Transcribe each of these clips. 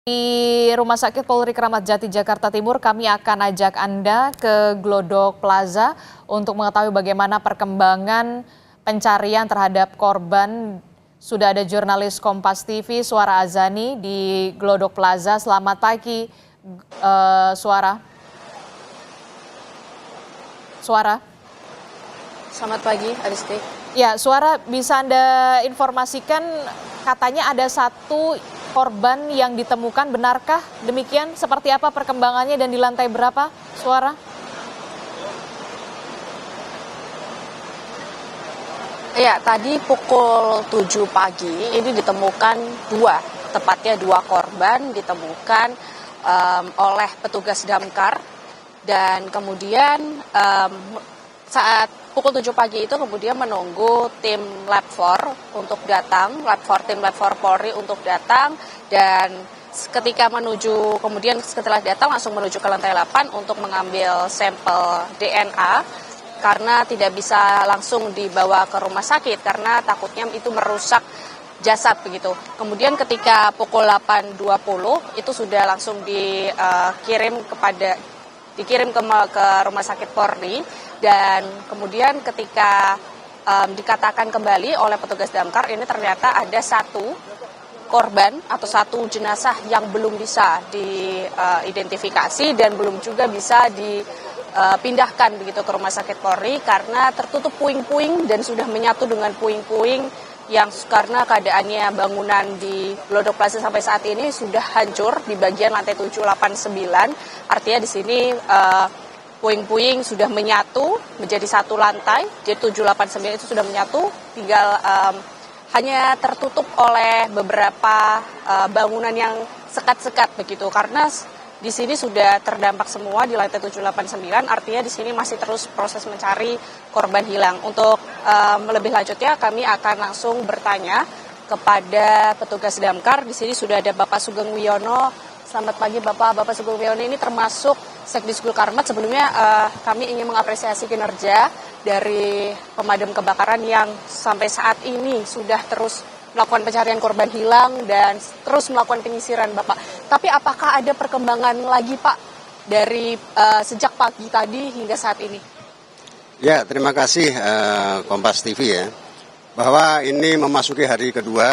Di Rumah Sakit Polri Kramat Jati, Jakarta Timur, kami akan ajak Anda ke Glodok Plaza untuk mengetahui bagaimana perkembangan pencarian terhadap korban. Sudah ada jurnalis Kompas TV, Suara Azani di Glodok Plaza. Selamat pagi, Suara. Selamat pagi, Adisti. Ya, Suara, bisa Anda informasikan katanya ada satu korban yang ditemukan, benarkah demikian? Seperti apa perkembangannya dan di lantai berapa, Suara? Ya, tadi pukul 7 pagi ini ditemukan tepatnya dua korban ditemukan oleh petugas damkar, dan kemudian saat pukul 7 pagi itu kemudian menunggu tim Lab 4 untuk datang, tim Lab 4 Polri untuk datang, dan kemudian setelah datang langsung menuju ke lantai 8 untuk mengambil sampel DNA karena tidak bisa langsung dibawa ke rumah sakit karena takutnya itu merusak jasad begitu. Kemudian ketika pukul 8.20 itu sudah langsung dikirim ke rumah sakit Polri, dan kemudian ketika dikatakan kembali oleh petugas damkar, ini ternyata ada satu korban atau satu jenazah yang belum bisa diidentifikasi dan belum juga bisa dipindahkan begitu ke rumah sakit Polri karena tertutup puing-puing dan sudah menyatu dengan puing-puing yang karena keadaannya bangunan di Glodok Plaza sampai saat ini sudah hancur di bagian lantai 7, 8, 9. Artinya di sini puing-puing sudah menyatu menjadi satu lantai, jadi 7, 8, 9 itu sudah menyatu, tinggal hanya tertutup oleh beberapa bangunan yang sekat-sekat begitu, karena di sini sudah terdampak semua di lantai 7, 8, 9, artinya di sini masih terus proses mencari korban hilang. Untuk lebih lanjutnya kami akan langsung bertanya kepada petugas damkar. Di sini sudah ada Bapak Sugeng Wiono. Selamat pagi Bapak Sugeng Wiono, ini termasuk Sekdisgul Karmat. Sebelumnya kami ingin mengapresiasi kinerja dari pemadam kebakaran yang sampai saat ini sudah terus melakukan pencarian korban hilang dan terus melakukan penyisiran Bapak. Tapi apakah ada perkembangan lagi Pak dari sejak pagi tadi hingga saat ini? Ya, terima kasih Kompas TV ya. Bahwa ini memasuki hari kedua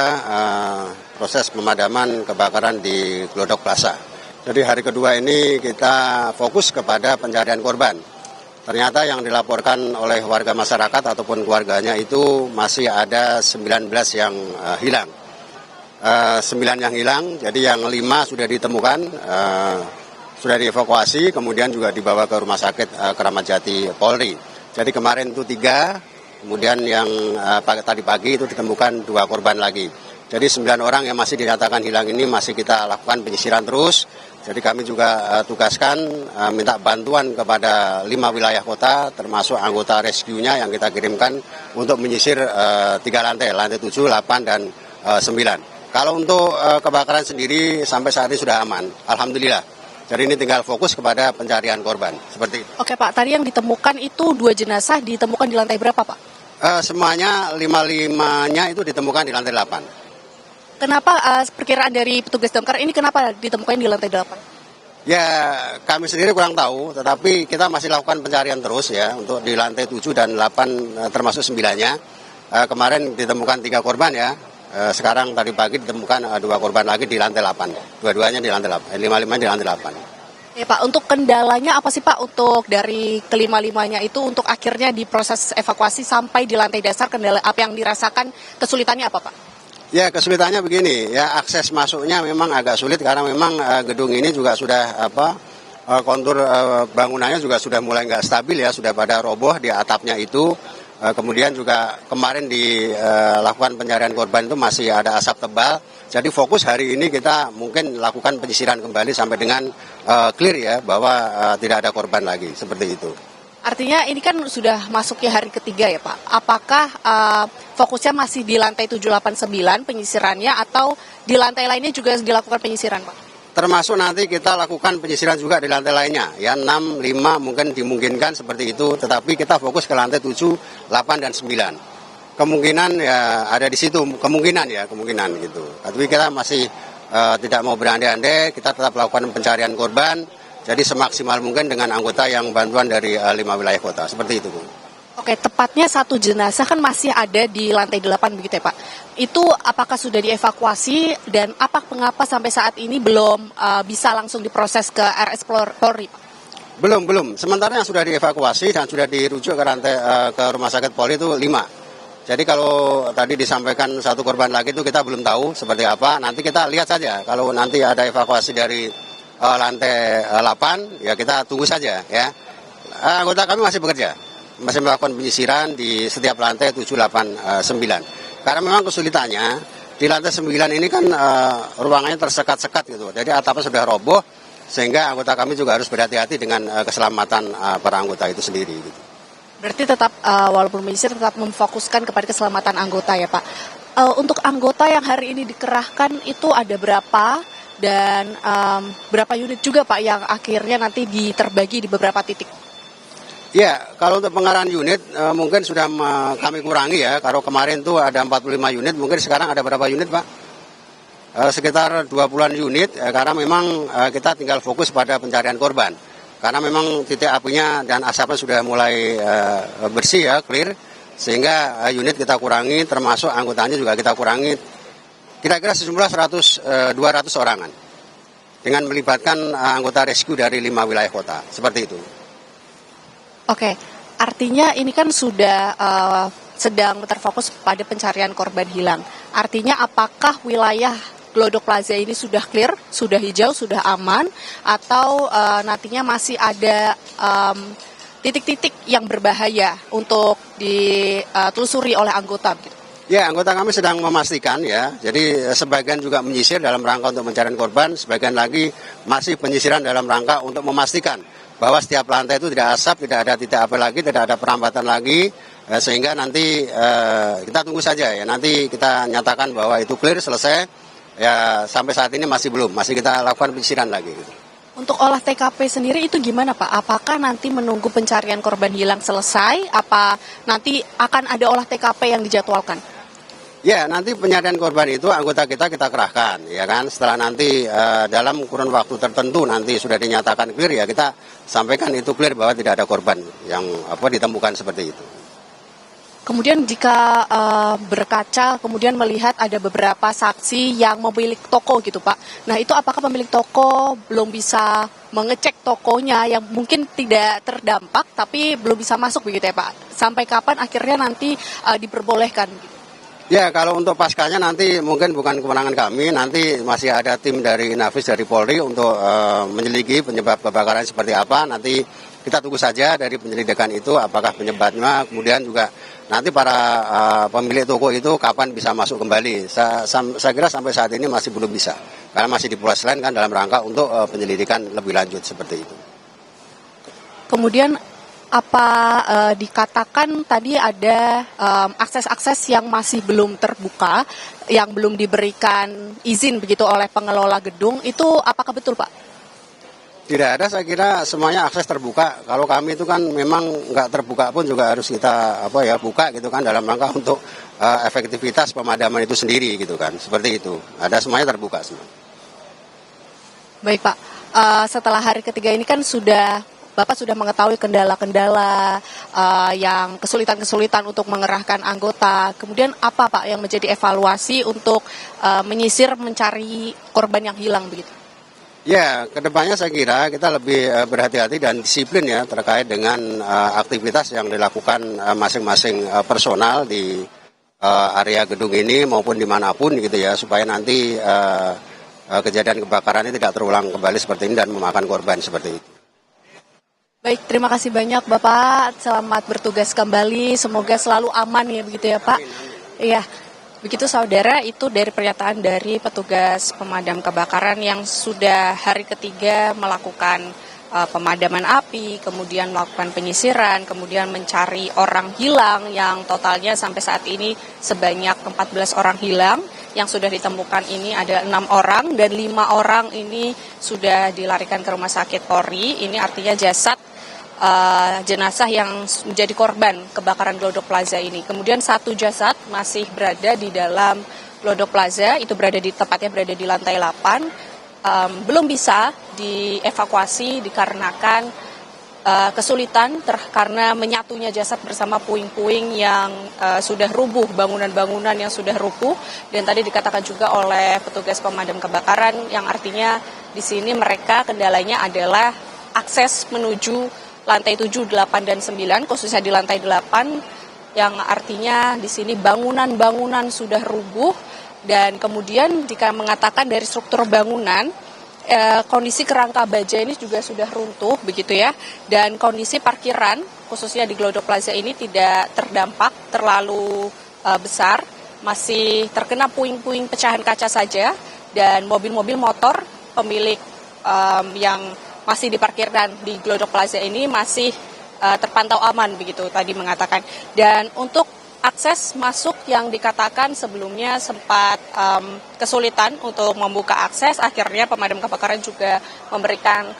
proses pemadaman kebakaran di Glodok Plaza. Jadi hari kedua ini kita fokus kepada pencarian korban. Ternyata yang dilaporkan oleh warga masyarakat ataupun keluarganya itu masih ada 19 yang hilang. 9 yang hilang, jadi yang 5 sudah ditemukan, sudah dievakuasi, kemudian juga dibawa ke Rumah Sakit Kramat Jati Polri. Jadi kemarin itu 3, kemudian yang tadi pagi itu ditemukan 2 korban lagi. Jadi 9 orang yang masih dinyatakan hilang ini masih kita lakukan penyisiran terus. Jadi kami juga tugaskan minta bantuan kepada 5 wilayah kota termasuk anggota rescue-nya yang kita kirimkan untuk menyisir 3 lantai 7, 8, dan 9. Kalau untuk kebakaran sendiri sampai saat ini sudah aman, alhamdulillah. Jadi ini tinggal fokus kepada pencarian korban, seperti itu. Oke Pak, tadi yang ditemukan itu 2 jenazah ditemukan di lantai berapa Pak? Semuanya 5-5-nya itu ditemukan di lantai 8. Kenapa perkiraan dari petugas damkar ini kenapa ditemukan di lantai 8? Ya, kami sendiri kurang tahu, tetapi kita masih lakukan pencarian terus ya untuk di lantai 7 dan 8 termasuk 9-nya. Kemarin ditemukan 3 korban ya. Sekarang tadi pagi ditemukan 2 korban lagi di lantai 8. Dua-duanya di lantai 8, 5-5 di lantai 8. Ya Pak, untuk kendalanya apa sih Pak untuk dari kelima-limanya itu untuk akhirnya di proses evakuasi sampai di lantai dasar, kendala apa yang dirasakan, kesulitannya apa Pak? Ya, kesulitannya begini, ya akses masuknya memang agak sulit karena memang gedung ini juga sudah kontur bangunannya juga sudah mulai nggak stabil ya, sudah pada roboh di atapnya itu. Kemudian juga kemarin dilakukan pencarian korban itu masih ada asap tebal. Jadi fokus hari ini kita mungkin lakukan penyisiran kembali sampai dengan clear ya bahwa tidak ada korban lagi, seperti itu. Artinya ini kan sudah masuknya hari ketiga ya Pak. Apakah fokusnya masih di lantai 7, 8, 9 penyisirannya atau di lantai lainnya juga dilakukan penyisiran Pak? Termasuk nanti kita lakukan penyisiran juga di lantai lainnya. Ya 6, 5 mungkin dimungkinkan seperti itu. Tetapi kita fokus ke lantai 7, 8, dan 9. Kemungkinan ya ada di situ, kemungkinan gitu. Tapi kita masih tidak mau berandai-andai, kita tetap lakukan pencarian korban. Jadi semaksimal mungkin dengan anggota yang bantuan dari 5 wilayah kota. Seperti itu, Bu. Oke, tepatnya satu jenazah kan masih ada di lantai 8 begitu ya Pak. Itu apakah sudah dievakuasi dan mengapa sampai saat ini belum bisa langsung diproses ke RS Polri Pak? Belum. Sementara yang sudah dievakuasi dan sudah dirujuk ke rumah sakit Polri itu 5. Jadi kalau tadi disampaikan satu korban lagi itu kita belum tahu seperti apa. Nanti kita lihat saja. Kalau nanti ada evakuasi dari lantai 8, ya kita tunggu saja ya. Anggota kami masih bekerja. Masih melakukan penyisiran di setiap lantai 7, 8, 9. Karena memang kesulitannya di lantai 9 ini kan ruangannya tersekat-sekat gitu. Jadi atapnya sudah roboh sehingga anggota kami juga harus berhati-hati dengan keselamatan para anggota itu sendiri gitu. Berarti tetap walaupun menyisir tetap memfokuskan kepada keselamatan anggota ya Pak. Untuk anggota yang hari ini dikerahkan itu ada berapa dan berapa unit juga Pak yang akhirnya nanti terbagi di beberapa titik? Ya, kalau untuk pengarahan unit mungkin sudah kami kurangi ya. Kalau kemarin tuh ada 45 unit, mungkin sekarang ada berapa unit Pak? Sekitar 20-an unit, karena memang kita tinggal fokus pada pencarian korban. Karena memang titik apinya dan asapnya sudah mulai bersih ya, clear. Sehingga unit kita kurangi, termasuk anggotanya juga kita kurangi. Kira-kira sejumlah 200 orangan. Dengan melibatkan anggota rescue dari 5 wilayah kota, seperti itu. Oke, artinya ini kan sudah sedang terfokus pada pencarian korban hilang. Artinya apakah wilayah Glodok Plaza ini sudah clear, sudah hijau, sudah aman, atau nantinya masih ada titik-titik yang berbahaya untuk ditelusuri oleh anggota? Gitu? Ya, anggota kami sedang memastikan ya. Jadi sebagian juga menyisir dalam rangka untuk mencari korban, sebagian lagi masih penyisiran dalam rangka untuk memastikan bahwa setiap lantai itu tidak asap, tidak ada titik api lagi, tidak ada perambatan lagi, sehingga nanti kita tunggu saja ya, nanti kita nyatakan bahwa itu clear, selesai, ya sampai saat ini masih belum, masih kita lakukan penyisiran lagi. Untuk olah TKP sendiri itu gimana Pak? Apakah nanti menunggu pencarian korban hilang selesai, apa nanti akan ada olah TKP yang dijadwalkan? Ya, nanti pencarian korban itu anggota kita kerahkan, ya kan. Setelah nanti dalam kurun waktu tertentu nanti sudah dinyatakan clear, ya kita sampaikan itu clear bahwa tidak ada korban yang ditemukan seperti itu. Kemudian jika berkaca, kemudian melihat ada beberapa saksi yang memiliki toko gitu Pak. Nah itu apakah pemilik toko belum bisa mengecek tokonya yang mungkin tidak terdampak tapi belum bisa masuk begitu ya Pak? Sampai kapan akhirnya nanti diperbolehkan gitu? Ya, kalau untuk paskanya nanti mungkin bukan kewenangan kami, nanti masih ada tim dari Nafis, dari Polri untuk menyelidiki penyebab kebakaran seperti apa. Nanti kita tunggu saja dari penyelidikan itu apakah penyebabnya, kemudian juga nanti para pemilik toko itu kapan bisa masuk kembali. Saya kira sampai saat ini masih belum bisa, karena masih diproses kan dalam rangka untuk penyelidikan lebih lanjut seperti itu. Kemudian dikatakan tadi ada akses-akses yang masih belum terbuka, yang belum diberikan izin begitu oleh pengelola gedung, itu apakah betul Pak? Tidak ada, saya kira semuanya akses terbuka. Kalau kami itu kan memang nggak terbuka pun juga harus kita buka gitu kan, dalam rangka untuk efektivitas pemadaman itu sendiri gitu kan, seperti itu. Ada semuanya terbuka semua. Baik Pak, setelah hari ketiga ini kan Bapak sudah mengetahui kendala-kendala yang kesulitan-kesulitan untuk mengerahkan anggota. Kemudian apa Pak yang menjadi evaluasi untuk menyisir mencari korban yang hilang begitu? Ya, kedepannya saya kira kita lebih berhati-hati dan disiplin ya terkait dengan aktivitas yang dilakukan masing-masing personal di area gedung ini maupun dimanapun gitu ya, supaya nanti kejadian kebakaran ini tidak terulang kembali seperti ini dan memakan korban seperti itu. Baik, terima kasih banyak Bapak. Selamat bertugas kembali. Semoga selalu aman ya begitu ya Pak. Iya, begitu saudara, itu dari pernyataan dari petugas pemadam kebakaran yang sudah hari ketiga melakukan pemadaman api, kemudian melakukan penyisiran, kemudian mencari orang hilang yang totalnya sampai saat ini sebanyak 14 orang hilang. Yang sudah ditemukan ini ada 6 orang dan 5 orang ini sudah dilarikan ke rumah sakit Polri. Ini artinya jenazah yang menjadi korban kebakaran Glodok Plaza ini. Kemudian 1 jasad masih berada di dalam Glodok Plaza, itu tepatnya berada di lantai 8, belum bisa dievakuasi dikarenakan kesulitan karena menyatunya jasad bersama puing-puing yang sudah rubuh, bangunan-bangunan yang sudah rubuh, dan tadi dikatakan juga oleh petugas pemadam kebakaran yang artinya di sini mereka kendalanya adalah akses menuju lantai 7, 8, dan 9, khususnya di lantai 8 yang artinya di sini bangunan-bangunan sudah rubuh, dan kemudian jika mengatakan dari struktur bangunan kondisi kerangka baja ini juga sudah runtuh begitu ya, dan kondisi parkiran khususnya di Glodok Plaza ini tidak terdampak terlalu besar, masih terkena puing-puing pecahan kaca saja, dan mobil-mobil motor pemilik yang masih diparkirkan di Glodok Plaza ini masih terpantau aman begitu tadi mengatakan. Dan untuk akses masuk yang dikatakan sebelumnya sempat kesulitan untuk membuka akses, akhirnya pemadam kebakaran juga memberikan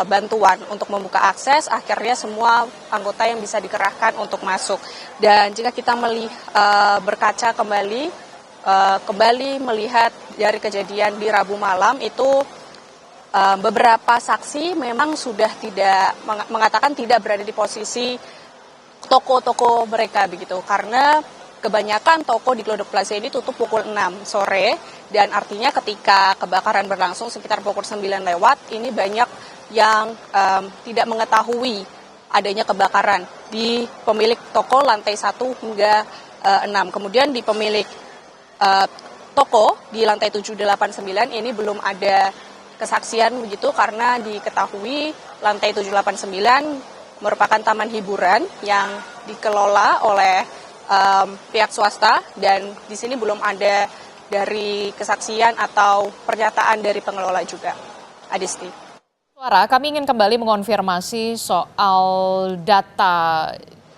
bantuan untuk membuka akses, akhirnya semua anggota yang bisa dikerahkan untuk masuk. Dan jika kita berkaca kembali melihat dari kejadian di Rabu malam itu, beberapa saksi memang sudah tidak mengatakan tidak berada di posisi toko-toko mereka begitu, karena kebanyakan toko di Glodok Plaza ini tutup pukul 6 sore, dan artinya ketika kebakaran berlangsung sekitar pukul 9 lewat, ini banyak yang tidak mengetahui adanya kebakaran di pemilik toko lantai 1 hingga 6. Kemudian di pemilik toko di lantai 7, 8, 9 ini belum ada kesaksian begitu, karena diketahui lantai 7, 8, 9 merupakan taman hiburan yang dikelola oleh pihak swasta, dan di sini belum ada dari kesaksian atau pernyataan dari pengelola juga. Adisti. Suara, kami ingin kembali mengonfirmasi soal data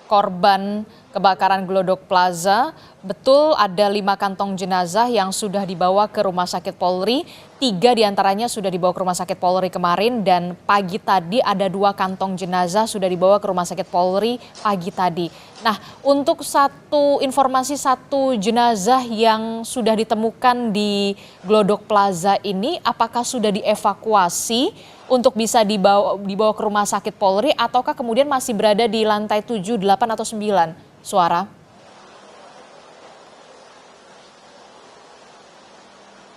korban kebakaran Glodok Plaza. Betul ada 5 kantong jenazah yang sudah dibawa ke Rumah Sakit Polri, 3 diantaranya sudah dibawa ke Rumah Sakit Polri kemarin, dan pagi tadi ada 2 kantong jenazah sudah dibawa ke Rumah Sakit Polri pagi tadi. Nah, untuk informasi satu jenazah yang sudah ditemukan di Glodok Plaza ini, apakah sudah dievakuasi untuk bisa dibawa ke Rumah Sakit Polri, ataukah kemudian masih berada di lantai 7, 8, atau 9? Suara.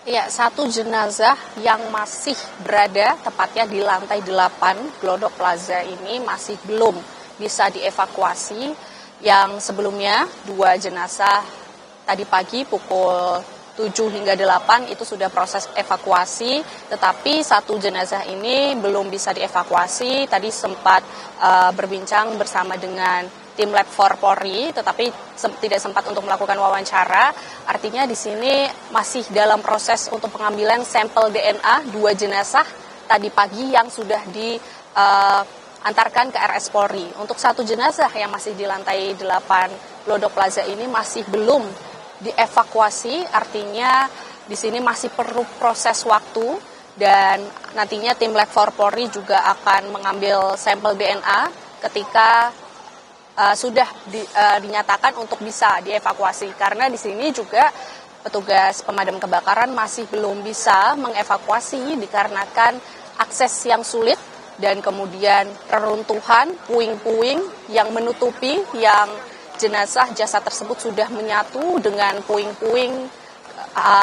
Ya, satu jenazah yang masih berada tepatnya di lantai 8 Glodok Plaza ini masih belum bisa dievakuasi. Yang sebelumnya 2 jenazah tadi pagi pukul 7 hingga 8 itu sudah proses evakuasi, tetapi 1 jenazah ini belum bisa dievakuasi. Tadi sempat berbincang bersama dengan tim Lab 4 Polri, tetapi tidak sempat untuk melakukan wawancara. Artinya di sini masih dalam proses untuk pengambilan sampel DNA 2 jenazah tadi pagi yang sudah diantarkan ke RS Polri. Untuk 1 jenazah yang masih di lantai 8 Glodok Plaza ini masih belum dievakuasi, artinya di sini masih perlu proses waktu, dan nantinya tim Lab 4 Polri juga akan mengambil sampel DNA ketika sudah dinyatakan untuk bisa dievakuasi, karena di sini juga petugas pemadam kebakaran masih belum bisa mengevakuasi dikarenakan akses yang sulit, dan kemudian reruntuhan puing-puing yang menutupi yang jasad tersebut sudah menyatu dengan puing-puing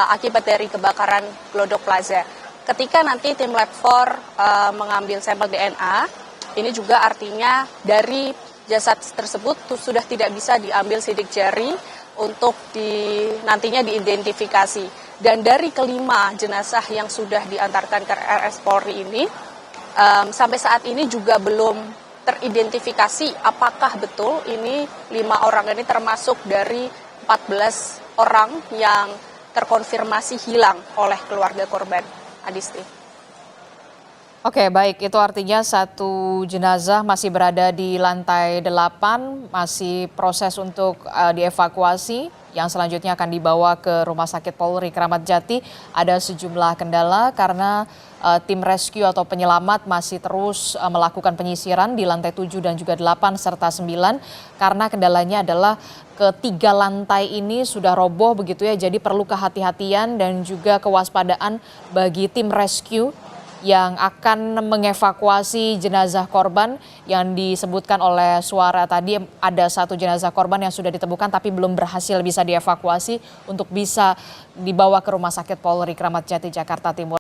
akibat dari kebakaran Glodok Plaza. Ketika nanti tim Lab 4 mengambil sampel DNA, ini juga artinya dari jasad tersebut sudah tidak bisa diambil sidik jari untuk nantinya diidentifikasi. Dan dari kelima jenazah yang sudah diantarkan ke RS Polri ini, sampai saat ini juga belum teridentifikasi apakah betul ini 5 orang ini termasuk dari 14 orang yang terkonfirmasi hilang oleh keluarga korban. Adisti. Oke, baik, itu artinya 1 jenazah masih berada di lantai 8, masih proses untuk dievakuasi. yang selanjutnya akan dibawa ke Rumah Sakit Polri Kramat Jati. Ada sejumlah kendala karena tim rescue atau penyelamat masih terus melakukan penyisiran di lantai 7 dan juga 8 serta 9 karena kendalanya adalah ketiga lantai ini sudah roboh begitu ya, jadi perlu kehati-hatian dan juga kewaspadaan bagi tim rescue yang akan mengevakuasi jenazah korban yang disebutkan oleh Suara tadi. Ada satu jenazah korban yang sudah ditemukan tapi belum berhasil bisa dievakuasi untuk bisa dibawa ke Rumah Sakit Polri Kramat Jati Jakarta Timur.